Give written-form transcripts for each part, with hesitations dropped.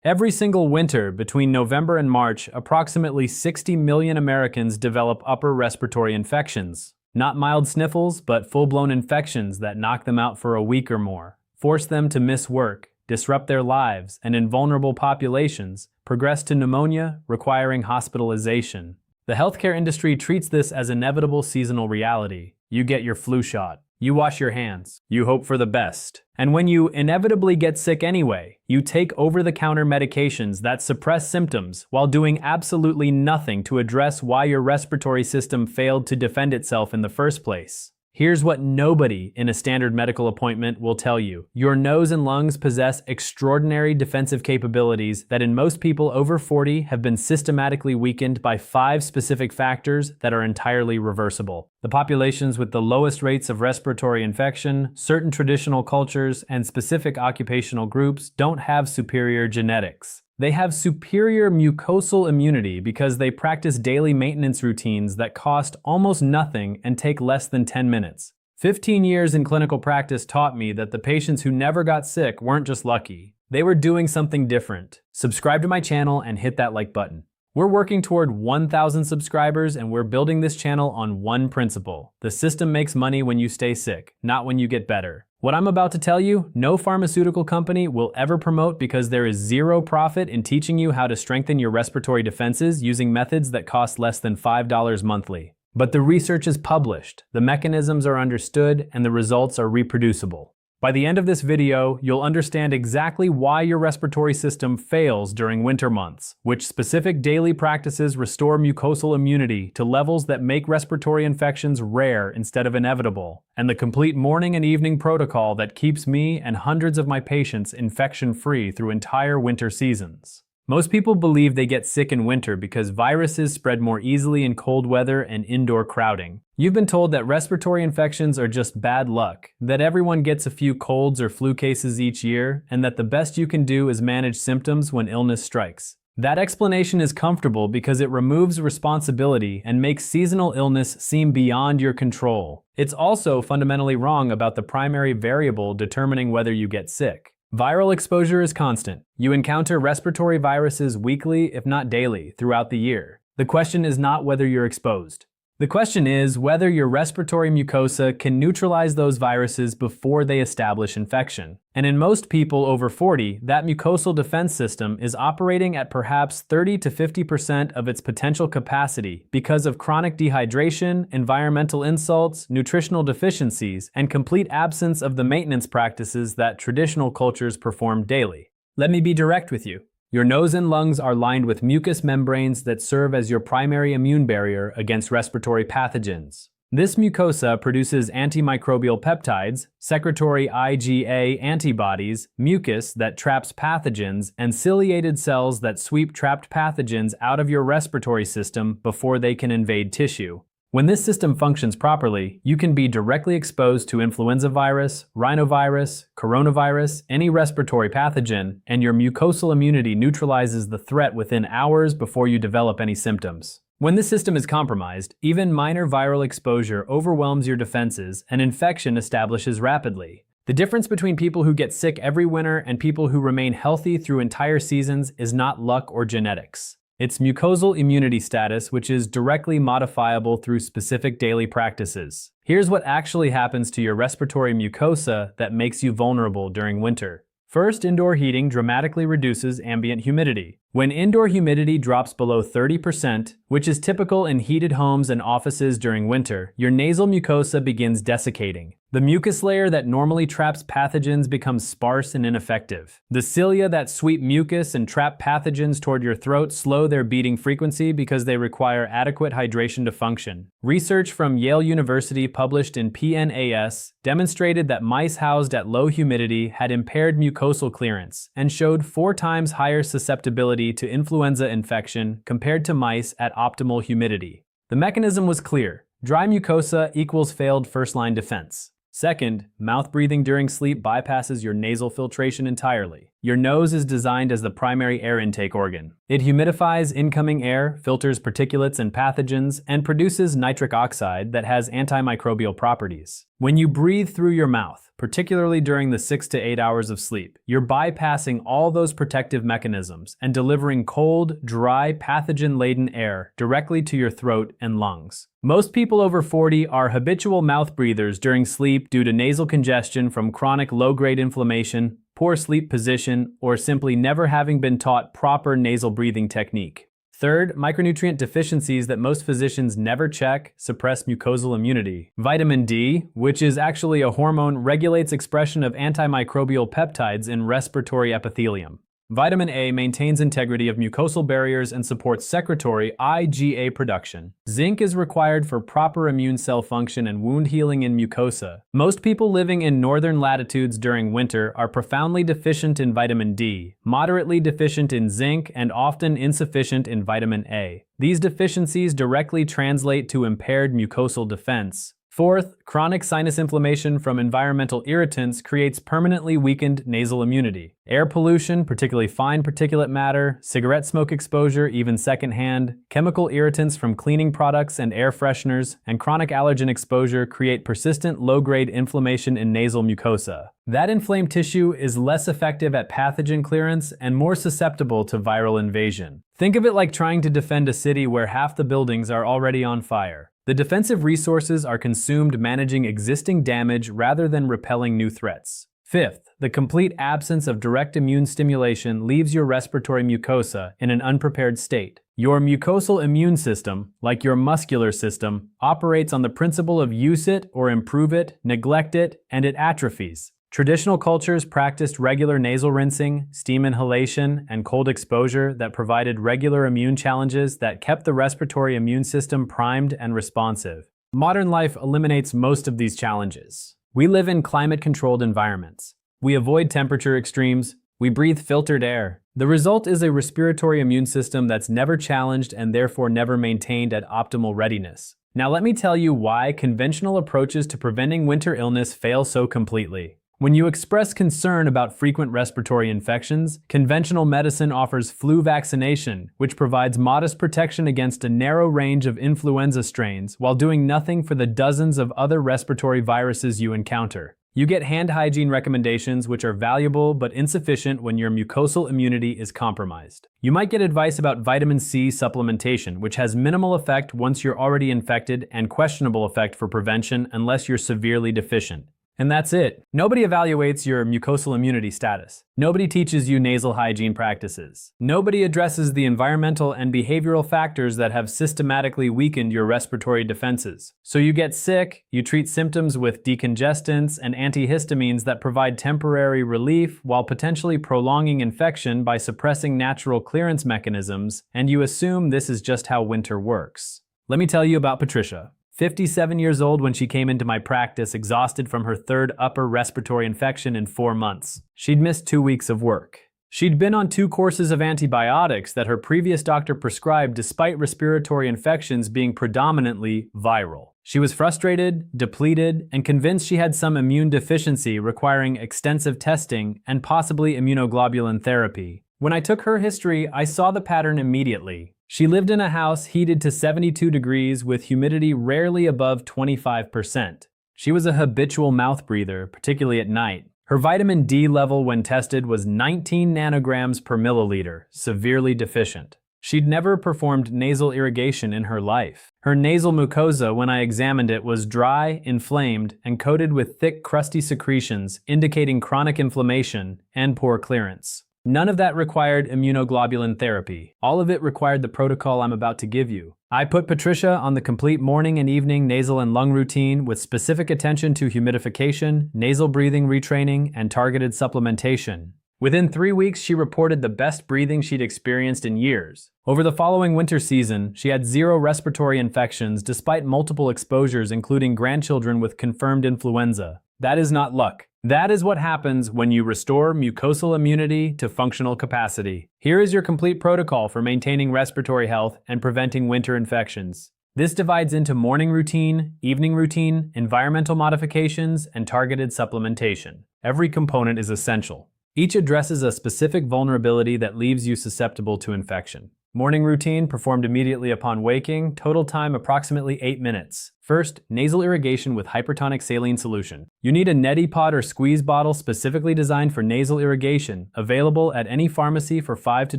Every single winter, between November and March, approximately 60 million Americans develop upper respiratory infections. Not mild sniffles, but full-blown infections that knock them out for a week or more, force them to miss work, disrupt their lives, and in vulnerable populations, progress to pneumonia, requiring hospitalization. The healthcare industry treats this as inevitable seasonal reality. You get your flu shot. You wash your hands. You hope for the best. And when you inevitably get sick anyway, you take over-the-counter medications that suppress symptoms while doing absolutely nothing to address why your respiratory system failed to defend itself in the first place. Here's what nobody in a standard medical appointment will tell you. Your nose and lungs possess extraordinary defensive capabilities that in most people over 40 have been systematically weakened by 5 specific factors that are entirely reversible. The populations with the lowest rates of respiratory infection, certain traditional cultures, and specific occupational groups don't have superior genetics. They have superior mucosal immunity because they practice daily maintenance routines that cost almost nothing and take less than 10 minutes. 15 years in clinical practice taught me that the patients who never got sick weren't just lucky. They were doing something different. Subscribe to my channel and hit that like button. We're working toward 1,000 subscribers and we're building this channel on one principle. The system makes money when you stay sick, not when you get better. What I'm about to tell you, no pharmaceutical company will ever promote because there is zero profit in teaching you how to strengthen your respiratory defenses using methods that cost less than $5 monthly. But the research is published, the mechanisms are understood, and the results are reproducible. By the end of this video, you'll understand exactly why your respiratory system fails during winter months, which specific daily practices restore mucosal immunity to levels that make respiratory infections rare instead of inevitable, and the complete morning and evening protocol that keeps me and hundreds of my patients infection-free through entire winter seasons. Most people believe they get sick in winter because viruses spread more easily in cold weather and indoor crowding. You've been told that respiratory infections are just bad luck, that everyone gets a few colds or flu cases each year, and that the best you can do is manage symptoms when illness strikes. That explanation is comfortable because it removes responsibility and makes seasonal illness seem beyond your control. It's also fundamentally wrong about the primary variable determining whether you get sick. Viral exposure is constant. You encounter respiratory viruses weekly, if not daily, throughout the year. The question is not whether you're exposed. The question is whether your respiratory mucosa can neutralize those viruses before they establish infection. And in most people over 40, that mucosal defense system is operating at perhaps 30 to 50% of its potential capacity because of chronic dehydration, environmental insults, nutritional deficiencies, and complete absence of the maintenance practices that traditional cultures perform daily. Let me be direct with you. Your nose and lungs are lined with mucous membranes that serve as your primary immune barrier against respiratory pathogens. This mucosa produces antimicrobial peptides, secretory IgA antibodies, mucus that traps pathogens, and ciliated cells that sweep trapped pathogens out of your respiratory system before they can invade tissue. When this system functions properly, you can be directly exposed to influenza virus, rhinovirus, coronavirus, any respiratory pathogen, and your mucosal immunity neutralizes the threat within hours before you develop any symptoms. When this system is compromised, even minor viral exposure overwhelms your defenses and infection establishes rapidly. The difference between people who get sick every winter and people who remain healthy through entire seasons is not luck or genetics. It's mucosal immunity status, which is directly modifiable through specific daily practices. Here's what actually happens to your respiratory mucosa that makes you vulnerable during winter. First, indoor heating dramatically reduces ambient humidity. When indoor humidity drops below 30%, which is typical in heated homes and offices during winter, your nasal mucosa begins desiccating. The mucus layer that normally traps pathogens becomes sparse and ineffective. The cilia that sweep mucus and trap pathogens toward your throat slow their beating frequency because they require adequate hydration to function. Research from Yale University published in PNAS demonstrated that mice housed at low humidity had impaired mucosal clearance and showed 4 times higher susceptibility to influenza infection compared to mice at optimal humidity. The mechanism was clear. Dry mucosa equals failed first-line defense. Second, mouth breathing during sleep bypasses your nasal filtration entirely. Your nose is designed as the primary air intake organ. It humidifies incoming air, filters particulates and pathogens, and produces nitric oxide that has antimicrobial properties. When you breathe through your mouth, particularly during the 6 to 8 hours of sleep, you're bypassing all those protective mechanisms and delivering cold, dry, pathogen-laden air directly to your throat and lungs. Most people over 40 are habitual mouth breathers during sleep due to nasal congestion from chronic low-grade inflammation, poor sleep position, or simply never having been taught proper nasal breathing technique. Third, micronutrient deficiencies that most physicians never check suppress mucosal immunity. Vitamin D, which is actually a hormone, regulates expression of antimicrobial peptides in respiratory epithelium. Vitamin A maintains integrity of mucosal barriers and supports secretory IgA production. Zinc is required for proper immune cell function and wound healing in mucosa. Most people living in northern latitudes during winter are profoundly deficient in vitamin D, moderately deficient in zinc, and often insufficient in vitamin A. These deficiencies directly translate to impaired mucosal defense. Fourth, chronic sinus inflammation from environmental irritants creates permanently weakened nasal immunity. Air pollution, particularly fine particulate matter, cigarette smoke exposure, even secondhand, chemical irritants from cleaning products and air fresheners, and chronic allergen exposure create persistent low-grade inflammation in nasal mucosa. That inflamed tissue is less effective at pathogen clearance and more susceptible to viral invasion. Think of it like trying to defend a city where half the buildings are already on fire. The defensive resources are consumed managing existing damage rather than repelling new threats. Fifth, the complete absence of direct immune stimulation leaves your respiratory mucosa in an unprepared state. Your mucosal immune system, like your muscular system, operates on the principle of use it or improve it, neglect it, and it atrophies. Traditional cultures practiced regular nasal rinsing, steam inhalation, and cold exposure that provided regular immune challenges that kept the respiratory immune system primed and responsive. Modern life eliminates most of these challenges. We live in climate-controlled environments. We avoid temperature extremes. We breathe filtered air. The result is a respiratory immune system that's never challenged and therefore never maintained at optimal readiness. Now let me tell you why conventional approaches to preventing winter illness fail so completely. When you express concern about frequent respiratory infections, conventional medicine offers flu vaccination, which provides modest protection against a narrow range of influenza strains while doing nothing for the dozens of other respiratory viruses you encounter. You get hand hygiene recommendations, which are valuable but insufficient when your mucosal immunity is compromised. You might get advice about vitamin C supplementation, which has minimal effect once you're already infected and questionable effect for prevention unless you're severely deficient. And that's it. Nobody evaluates your mucosal immunity status. Nobody teaches you nasal hygiene practices. Nobody addresses the environmental and behavioral factors that have systematically weakened your respiratory defenses. So you get sick, you treat symptoms with decongestants and antihistamines that provide temporary relief while potentially prolonging infection by suppressing natural clearance mechanisms, and you assume this is just how winter works. Let me tell you about Patricia. 57 years old when she came into my practice, exhausted from her third upper respiratory infection in 4 months. She'd missed 2 weeks of work. She'd been on 2 courses of antibiotics that her previous doctor prescribed despite respiratory infections being predominantly viral. She was frustrated, depleted, and convinced she had some immune deficiency requiring extensive testing and possibly immunoglobulin therapy. When I took her history, I saw the pattern immediately. She lived in a house heated to 72 degrees with humidity rarely above 25%. She was a habitual mouth breather, particularly at night. Her vitamin D level when tested was 19 nanograms per milliliter, severely deficient. She'd never performed nasal irrigation in her life. Her nasal mucosa, when I examined it, was dry, inflamed, and coated with thick, crusty secretions, indicating chronic inflammation and poor clearance. None of that required immunoglobulin therapy. All of it required the protocol I'm about to give you. I put Patricia on the complete morning and evening nasal and lung routine with specific attention to humidification, nasal breathing retraining, and targeted supplementation. Within 3 weeks, she reported the best breathing she'd experienced in years. Over the following winter season, she had 0 respiratory infections despite multiple exposures, including grandchildren with confirmed influenza. That is not luck. That is what happens when you restore mucosal immunity to functional capacity. Here is your complete protocol for maintaining respiratory health and preventing winter infections. This divides into morning routine, evening routine, environmental modifications, and targeted supplementation. Every component is essential. Each addresses a specific vulnerability that leaves you susceptible to infection. Morning routine performed immediately upon waking, total time approximately 8 minutes. First, nasal irrigation with hypertonic saline solution. You need a neti pot or squeeze bottle specifically designed for nasal irrigation, available at any pharmacy for $5 to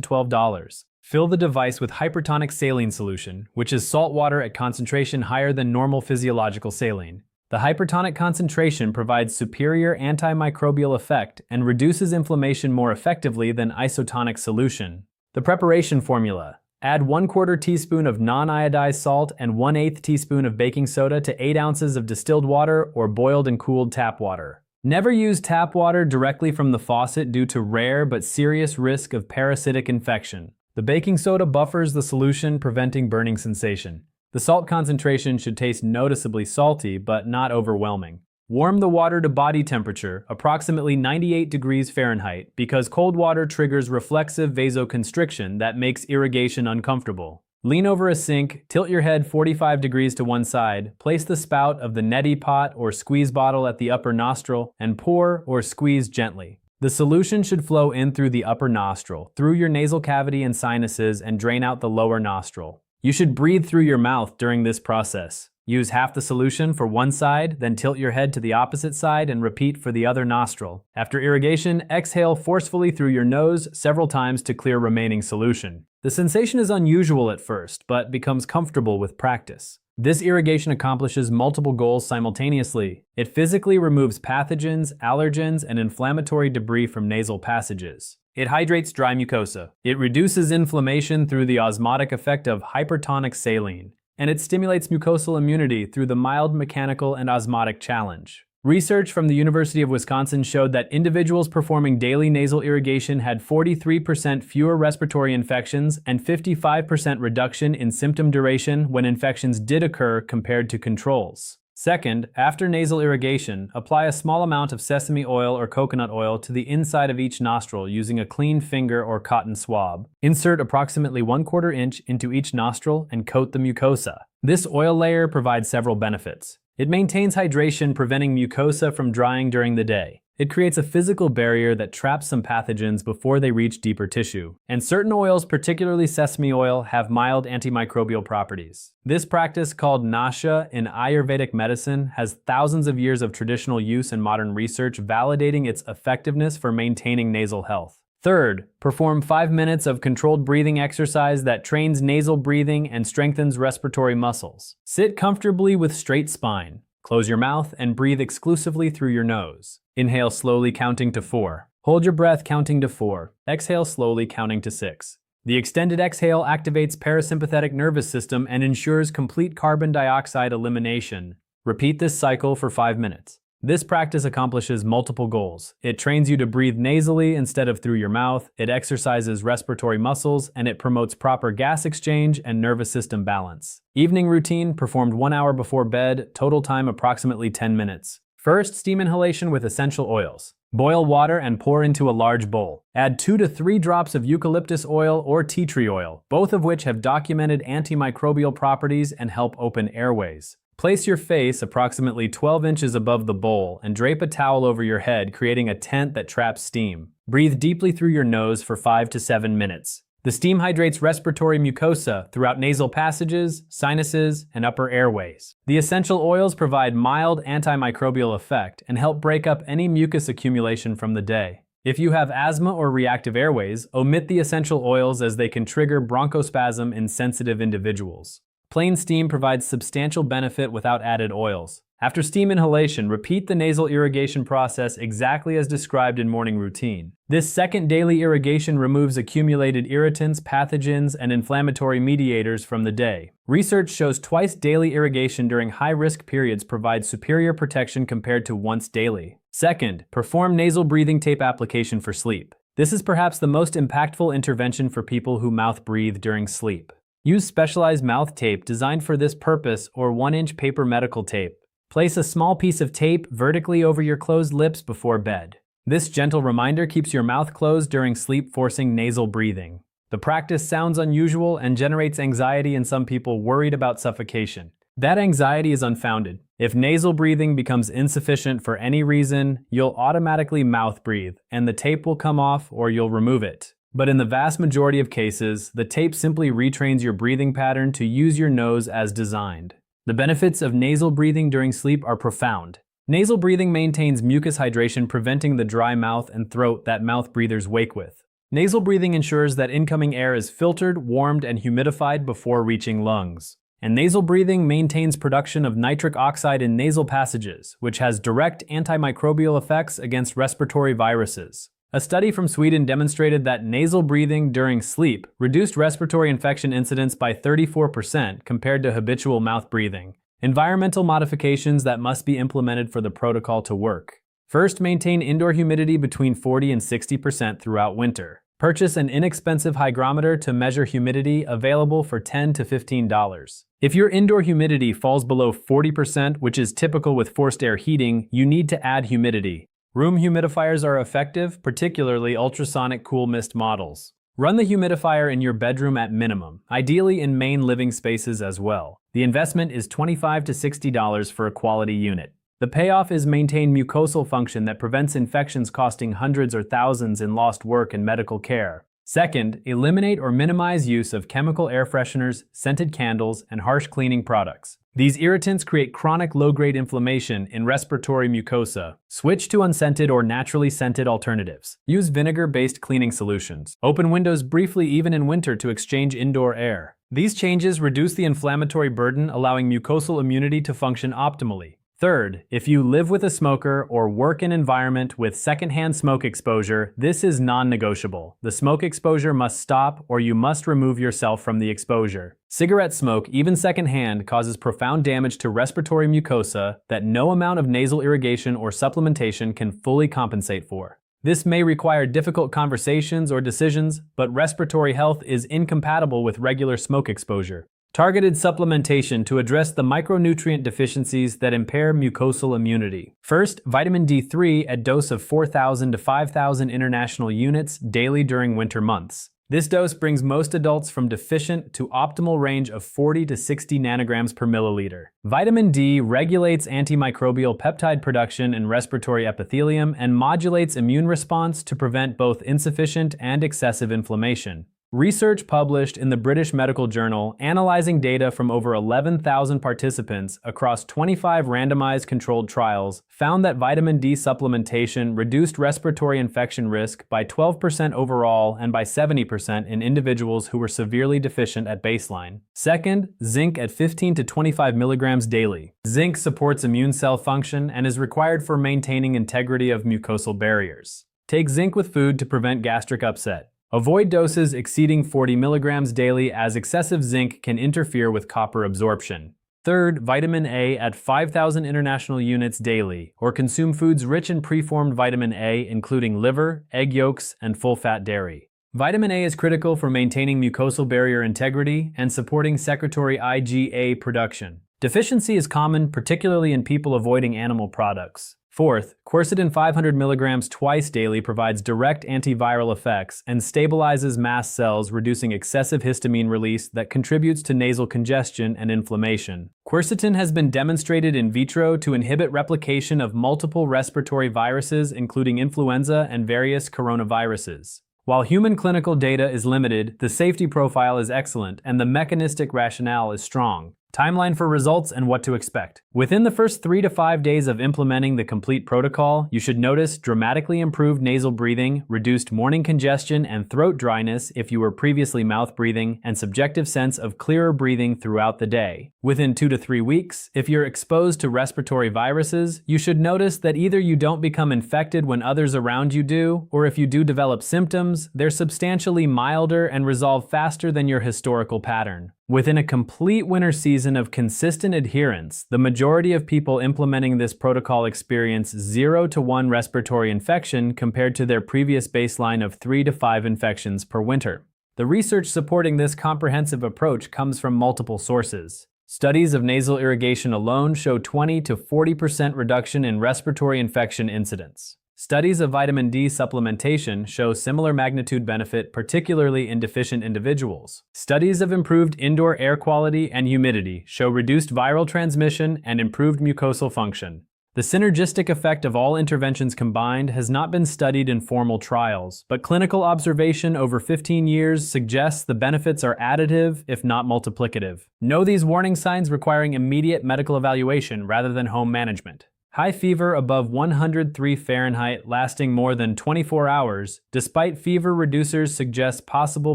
$12. Fill the device with hypertonic saline solution, which is salt water at concentration higher than normal physiological saline. The hypertonic concentration provides superior antimicrobial effect and reduces inflammation more effectively than isotonic solution. The preparation formula. Add 1/4 teaspoon of non-iodized salt and 1/8 teaspoon of baking soda to 8 ounces of distilled water or boiled and cooled tap water. Never use tap water directly from the faucet due to rare but serious risk of parasitic infection. The baking soda buffers the solution, preventing burning sensation. The salt concentration should taste noticeably salty but not overwhelming. Warm the water to body temperature, approximately 98 degrees Fahrenheit, because cold water triggers reflexive vasoconstriction that makes irrigation uncomfortable. Lean over a sink, tilt your head 45 degrees to one side, place the spout of the neti pot or squeeze bottle at the upper nostril, and pour or squeeze gently. The solution should flow in through the upper nostril, through your nasal cavity and sinuses, and drain out the lower nostril. You should breathe through your mouth during this process. Use half the solution for one side, then tilt your head to the opposite side and repeat for the other nostril. After irrigation, exhale forcefully through your nose several times to clear remaining solution. The sensation is unusual at first, but becomes comfortable with practice. This irrigation accomplishes multiple goals simultaneously. It physically removes pathogens, allergens, and inflammatory debris from nasal passages. It hydrates dry mucosa. It reduces inflammation through the osmotic effect of hypertonic saline. And it stimulates mucosal immunity through the mild mechanical and osmotic challenge. Research from the University of Wisconsin showed that individuals performing daily nasal irrigation had 43% fewer respiratory infections and 55% reduction in symptom duration when infections did occur compared to controls. Second, after nasal irrigation, apply a small amount of sesame oil or coconut oil to the inside of each nostril using a clean finger or cotton swab. Insert approximately 1/4 inch into each nostril and coat the mucosa. This oil layer provides several benefits. It maintains hydration, preventing mucosa from drying during the day. It creates a physical barrier that traps some pathogens before they reach deeper tissue. And certain oils, particularly sesame oil, have mild antimicrobial properties. This practice, called nasha in Ayurvedic medicine, has thousands of years of traditional use and modern research validating its effectiveness for maintaining nasal health. Third, perform 5 minutes of controlled breathing exercise that trains nasal breathing and strengthens respiratory muscles. Sit comfortably with straight spine. Close your mouth and breathe exclusively through your nose. Inhale slowly, counting to 4. Hold your breath, counting to 4. Exhale slowly, counting to 6. The extended exhale activates parasympathetic nervous system and ensures complete carbon dioxide elimination. Repeat this cycle for 5 minutes. This practice accomplishes multiple goals. It trains you to breathe nasally instead of through your mouth, it exercises respiratory muscles, and it promotes proper gas exchange and nervous system balance. Evening routine, performed 1 hour before bed, total time approximately 10 minutes. First, steam inhalation with essential oils. Boil water and pour into a large bowl. Add 2 to 3 drops of eucalyptus oil or tea tree oil, both of which have documented antimicrobial properties and help open airways. Place your face approximately 12 inches above the bowl and drape a towel over your head, creating a tent that traps steam. Breathe deeply through your nose for 5 to 7 minutes. The steam hydrates respiratory mucosa throughout nasal passages, sinuses, and upper airways. The essential oils provide mild antimicrobial effect and help break up any mucus accumulation from the day. If you have asthma or reactive airways, omit the essential oils as they can trigger bronchospasm in sensitive individuals. Plain steam provides substantial benefit without added oils. After steam inhalation, repeat the nasal irrigation process exactly as described in morning routine. This second daily irrigation removes accumulated irritants, pathogens, and inflammatory mediators from the day. Research shows twice daily irrigation during high-risk periods provides superior protection compared to once daily. Second, perform nasal breathing tape application for sleep. This is perhaps the most impactful intervention for people who mouth breathe during sleep. Use specialized mouth tape designed for this purpose or 1-inch paper medical tape. Place a small piece of tape vertically over your closed lips before bed. This gentle reminder keeps your mouth closed during sleep, forcing nasal breathing. The practice sounds unusual and generates anxiety in some people worried about suffocation. That anxiety is unfounded. If nasal breathing becomes insufficient for any reason, you'll automatically mouth breathe, and the tape will come off or you'll remove it. But in the vast majority of cases, the tape simply retrains your breathing pattern to use your nose as designed. The benefits of nasal breathing during sleep are profound. Nasal breathing maintains mucus hydration, preventing the dry mouth and throat that mouth breathers wake with. Nasal breathing ensures that incoming air is filtered, warmed, and humidified before reaching lungs. And nasal breathing maintains production of nitric oxide in nasal passages, which has direct antimicrobial effects against respiratory viruses. A study from Sweden demonstrated that nasal breathing during sleep reduced respiratory infection incidence by 34% compared to habitual mouth breathing. Environmental modifications that must be implemented for the protocol to work. First, maintain indoor humidity between 40 and 60% throughout winter. Purchase an inexpensive hygrometer to measure humidity, available for $10 to $15. If your indoor humidity falls below 40%, which is typical with forced air heating, you need to add humidity. Room humidifiers are effective, particularly ultrasonic cool mist models. Run the humidifier in your bedroom at minimum, ideally in main living spaces as well. The investment is $25 to $60 for a quality unit. The payoff is maintained mucosal function that prevents infections costing hundreds or thousands in lost work and medical care. Second, eliminate or minimize use of chemical air fresheners, scented candles, and harsh cleaning products. These irritants create chronic low-grade inflammation in respiratory mucosa. Switch to unscented or naturally scented alternatives. Use vinegar-based cleaning solutions. Open windows briefly even in winter to exchange indoor air. These changes reduce the inflammatory burden, allowing mucosal immunity to function optimally. Third, if you live with a smoker or work in an environment with secondhand smoke exposure, this is non-negotiable. The smoke exposure must stop, or you must remove yourself from the exposure. Cigarette smoke, even secondhand, causes profound damage to respiratory mucosa that no amount of nasal irrigation or supplementation can fully compensate for. This may require difficult conversations or decisions, but respiratory health is incompatible with regular smoke exposure. Targeted supplementation to address the micronutrient deficiencies that impair mucosal immunity. First, vitamin D3 at dose of 4,000 to 5,000 international units daily during winter months. This dose brings most adults from deficient to optimal range of 40 to 60 nanograms per milliliter. Vitamin D regulates antimicrobial peptide production in respiratory epithelium and modulates immune response to prevent both insufficient and excessive inflammation. Research published in the British Medical Journal analyzing data from over 11,000 participants across 25 randomized controlled trials found that vitamin D supplementation reduced respiratory infection risk by 12% overall and by 70% in individuals who were severely deficient at baseline. Second, zinc at 15 to 25 milligrams daily. Zinc supports immune cell function and is required for maintaining integrity of mucosal barriers. Take zinc with food to prevent gastric upset. Avoid doses exceeding 40 milligrams daily, as excessive zinc can interfere with copper absorption. Third, vitamin A at 5,000 international units daily, or consume foods rich in preformed vitamin A, including liver, egg yolks, and full-fat dairy. Vitamin A is critical for maintaining mucosal barrier integrity and supporting secretory IgA production. Deficiency is common, particularly in people avoiding animal products. Fourth, quercetin 500 milligrams twice daily provides direct antiviral effects and stabilizes mast cells, reducing excessive histamine release that contributes to nasal congestion and inflammation. Quercetin has been demonstrated in vitro to inhibit replication of multiple respiratory viruses, including influenza and various coronaviruses. While human clinical data is limited, the safety profile is excellent and the mechanistic rationale is strong. Timeline for results and what to expect. Within the first 3 to 5 days of implementing the complete protocol, you should notice dramatically improved nasal breathing, reduced morning congestion and throat dryness if you were previously mouth breathing, and subjective sense of clearer breathing throughout the day. Within 2 to 3 weeks, if you're exposed to respiratory viruses, you should notice that either you don't become infected when others around you do, or if you do develop symptoms, they're substantially milder and resolve faster than your historical pattern. Within a complete winter season of consistent adherence, the majority of people implementing this protocol experience 0 to 1 respiratory infection compared to their previous baseline of 3 to 5 infections per winter. The research supporting this comprehensive approach comes from multiple sources. Studies of nasal irrigation alone show 20 to 40% reduction in respiratory infection incidence. Studies of vitamin D supplementation show similar magnitude benefit, particularly in deficient individuals. Studies of improved indoor air quality and humidity show reduced viral transmission and improved mucosal function. The synergistic effect of all interventions combined has not been studied in formal trials, but clinical observation over 15 years suggests the benefits are additive, if not multiplicative. Know these warning signs requiring immediate medical evaluation rather than home management. High fever above 103 Fahrenheit lasting more than 24 hours, despite fever reducers suggest possible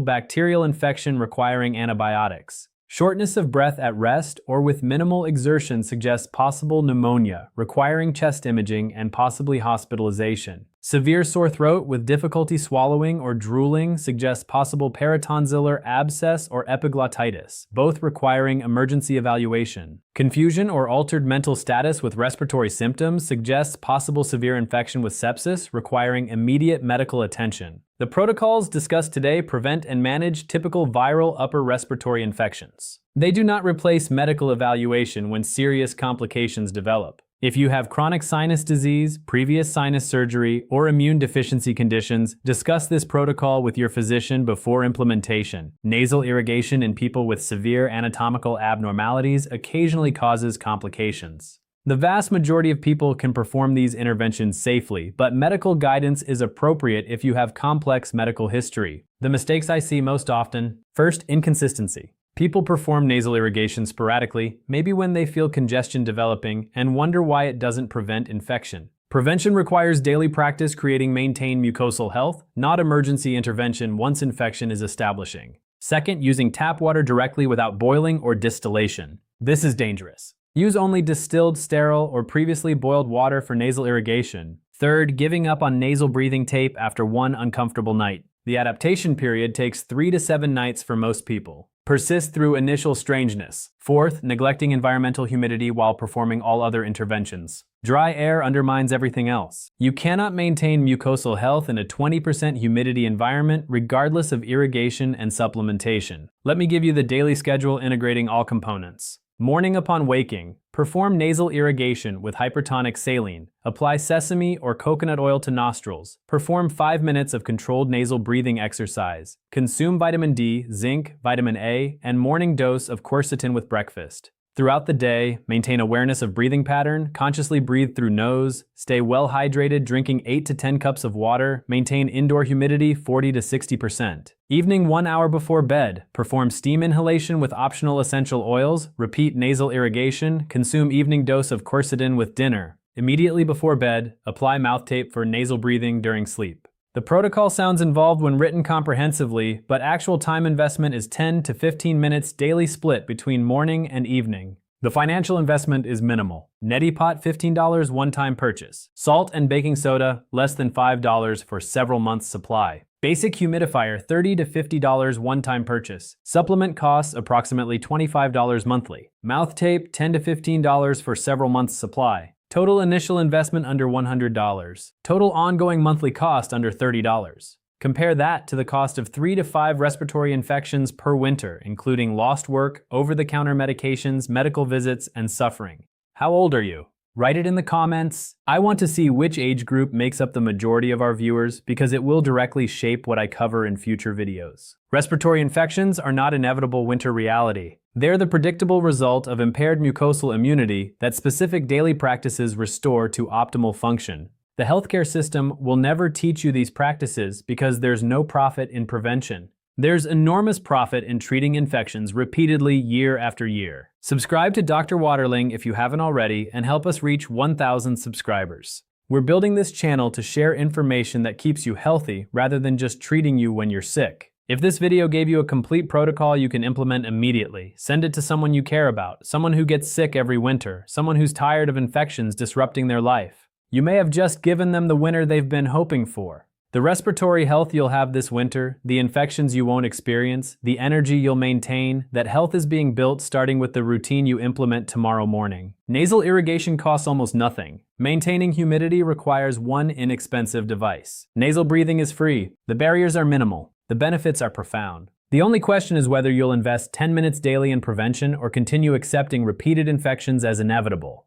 bacterial infection requiring antibiotics. Shortness of breath at rest or with minimal exertion suggests possible pneumonia, requiring chest imaging and possibly hospitalization. Severe sore throat with difficulty swallowing or drooling suggests possible peritonsillar abscess or epiglottitis, both requiring emergency evaluation. Confusion or altered mental status with respiratory symptoms suggests possible severe infection with sepsis, requiring immediate medical attention. The protocols discussed today prevent and manage typical viral upper respiratory infections. They do not replace medical evaluation when serious complications develop. If you have chronic sinus disease, previous sinus surgery, or immune deficiency conditions, discuss this protocol with your physician before implementation. Nasal irrigation in people with severe anatomical abnormalities occasionally causes complications. The vast majority of people can perform these interventions safely, but medical guidance is appropriate if you have complex medical history. The mistakes I see most often: first, inconsistency. People perform nasal irrigation sporadically, maybe when they feel congestion developing, and wonder why it doesn't prevent infection. Prevention requires daily practice creating maintained mucosal health, not emergency intervention once infection is establishing. Second, using tap water directly without boiling or distillation. This is dangerous. Use only distilled, sterile, or previously boiled water for nasal irrigation. Third, giving up on nasal breathing tape after one uncomfortable night. The adaptation period takes 3 to 7 nights for most people. Persist through initial strangeness. Fourth, neglecting environmental humidity while performing all other interventions. Dry air undermines everything else. You cannot maintain mucosal health in a 20% humidity environment regardless of irrigation and supplementation. Let me give you the daily schedule integrating all components. Morning upon waking, perform nasal irrigation with hypertonic saline. Apply sesame or coconut oil to nostrils. Perform 5 minutes of controlled nasal breathing exercise. Consume vitamin D, zinc, vitamin A, and morning dose of quercetin with breakfast. Throughout the day, maintain awareness of breathing pattern, consciously breathe through nose, stay well hydrated, drinking 8 to 10 cups of water, maintain indoor humidity 40 to 60%. Evening 1 hour before bed, perform steam inhalation with optional essential oils, repeat nasal irrigation, consume evening dose of quercetin with dinner. Immediately before bed, apply mouth tape for nasal breathing during sleep. The protocol sounds involved when written comprehensively, but actual time investment is 10 to 15 minutes daily split between morning and evening. The financial investment is minimal. Neti pot $15 one-time purchase. Salt and baking soda less than $5 for several months supply. Basic humidifier $30 to $50 one-time purchase. Supplement costs approximately $25 monthly. Mouth tape $10 to $15 for several months supply. Total initial investment under $100. Total ongoing monthly cost under $30. Compare that to the cost of 3 to 5 respiratory infections per winter, including lost work, over-the-counter medications, medical visits, and suffering. How old are you? Write it in the comments. I want to see which age group makes up the majority of our viewers because it will directly shape what I cover in future videos. Respiratory infections are not inevitable winter reality. They're the predictable result of impaired mucosal immunity that specific daily practices restore to optimal function. The healthcare system will never teach you these practices because there's no profit in prevention. There's enormous profit in treating infections repeatedly year after year. Subscribe to Dr. Waterling if you haven't already and help us reach 1,000 subscribers. We're building this channel to share information that keeps you healthy rather than just treating you when you're sick. If this video gave you a complete protocol you can implement immediately, send it to someone you care about, someone who gets sick every winter, someone who's tired of infections disrupting their life. You may have just given them the winter they've been hoping for. The respiratory health you'll have this winter, the infections you won't experience, the energy you'll maintain, that health is being built starting with the routine you implement tomorrow morning. Nasal irrigation costs almost nothing. Maintaining humidity requires one inexpensive device. Nasal breathing is free. The barriers are minimal. The benefits are profound. The only question is whether you'll invest 10 minutes daily in prevention or continue accepting repeated infections as inevitable.